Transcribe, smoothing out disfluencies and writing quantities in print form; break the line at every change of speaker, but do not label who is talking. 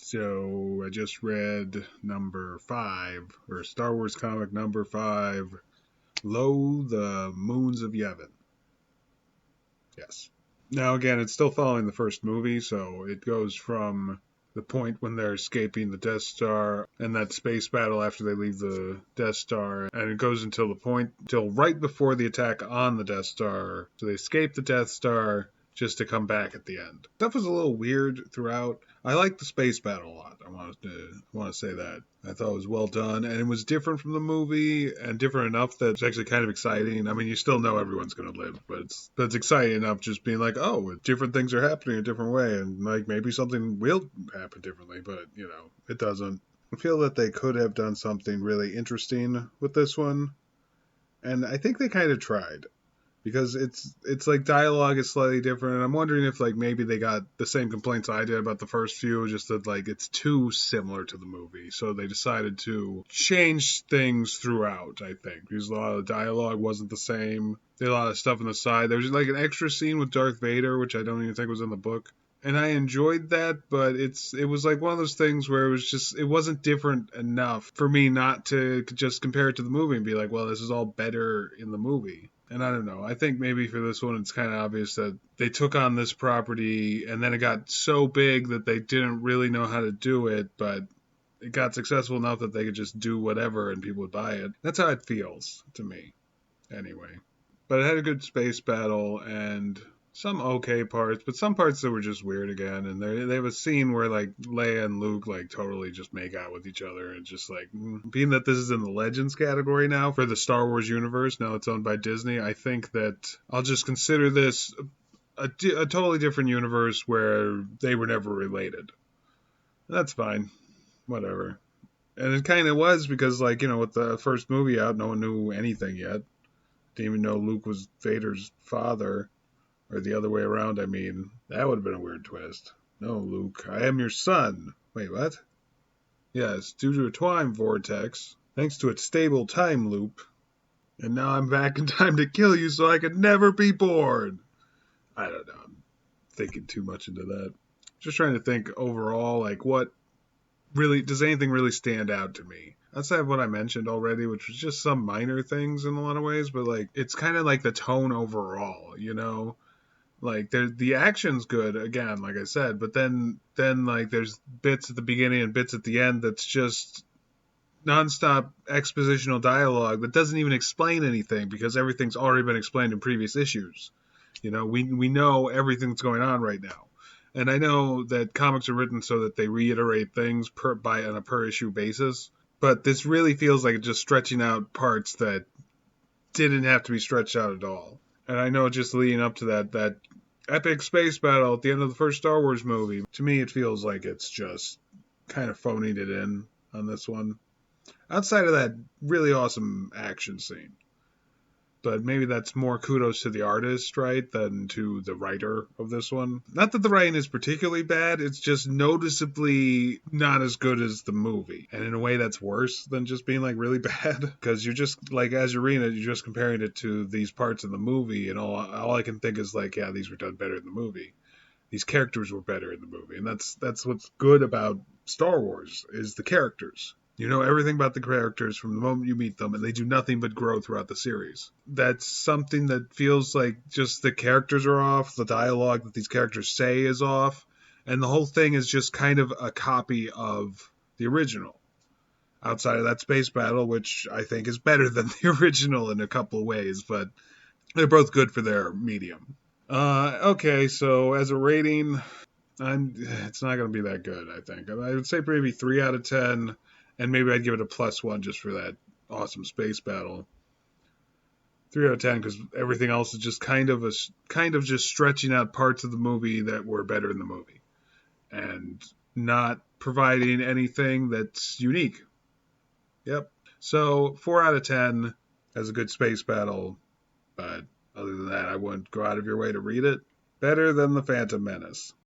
So I just read number 5, or Star Wars comic number 5, Lo, the Moons of Yevin. Yes. Now again, it's still following the first movie, so it goes from the point when they're escaping the Death Star and that space battle after they leave the Death Star, and it goes until right before the attack on the Death Star. So they escape the Death Star just to come back at the end. Stuff was a little weird throughout. I liked the space battle a lot. I want to say that. I thought it was well done, and it was different from the movie, and different enough that it's actually kind of exciting. I mean, you still know everyone's going to live, but it's exciting enough just being like, oh, different things are happening a different way, and like maybe something will happen differently, but it doesn't. I feel that they could have done something really interesting with this one, and I think they kind of tried. Because it's like dialogue is slightly different, and I'm wondering if like maybe they got the same complaints I did about the first few, just that like it's too similar to the movie, so they decided to change things throughout. I think because a lot of the dialogue wasn't the same. They had a lot of stuff on the side. There was like an extra scene with Darth Vader, which I don't even think was in the book. And I enjoyed that, but it was like one of those things where it wasn't different enough for me not to just compare it to the movie and be like, well, this is all better in the movie. And I don't know. I think maybe for this one, it's kind of obvious that they took on this property and then it got so big that they didn't really know how to do it, but it got successful enough that they could just do whatever and people would buy it. That's how it feels to me, anyway. But it had a good space battle and some okay parts, but some parts that were just weird again. And they have a scene where like Leia and Luke like totally just make out with each other, and just like being that this is in the Legends category now for the Star Wars universe, now it's owned by Disney. I think that I'll just consider this a totally different universe where they were never related. That's fine, whatever. And it kind of was because like with the first movie out, no one knew anything yet. Didn't even know Luke was Vader's father. Or the other way around, I mean. That would have been a weird twist. No, Luke, I am your son. Wait, what? Yes, due to a time vortex, thanks to its stable time loop, and now I'm back in time to kill you so I could never be born. I don't know. I'm thinking too much into that. Just trying to think overall, like what really, does anything really stand out to me? Outside of what I mentioned already, which was just some minor things in a lot of ways, but like it's kind of like the tone overall, Like the action's good again, like I said, but then like there's bits at the beginning and bits at the end that's just nonstop expositional dialogue that doesn't even explain anything because everything's already been explained in previous issues. We know everything that's going on right now. And I know that comics are written so that they reiterate things on a per issue basis, but this really feels like it's just stretching out parts that didn't have to be stretched out at all. And I know just leading up to that epic space battle at the end of the first Star Wars movie, to me it feels like it's just kind of phoning it in on this one. Outside of that really awesome action scene. But maybe that's more kudos to the artist, right, than to the writer of this one. Not that the writing is particularly bad, it's just noticeably not as good as the movie. And in a way that's worse than just being like really bad. Because you're just like, as you're reading it, you're just comparing it to these parts in the movie, and all I can think is like, yeah, these were done better in the movie. These characters were better in the movie. And that's what's good about Star Wars, is the characters. You know everything about the characters from the moment you meet them, and they do nothing but grow throughout the series. That's something that feels like just the characters are off, the dialogue that these characters say is off, and the whole thing is just kind of a copy of the original. Outside of that space battle, which I think is better than the original in a couple of ways, but they're both good for their medium. Okay, so as a rating, it's not going to be that good, I think. I would say maybe 3 out of 10. And maybe I'd give it a +1 just for that awesome space battle. 3 out of 10 because everything else is just kind of just stretching out parts of the movie that were better in the movie, and not providing anything that's unique. Yep. So 4 out of 10 as a good space battle, but other than that, I wouldn't go out of your way to read it. Better than The Phantom Menace.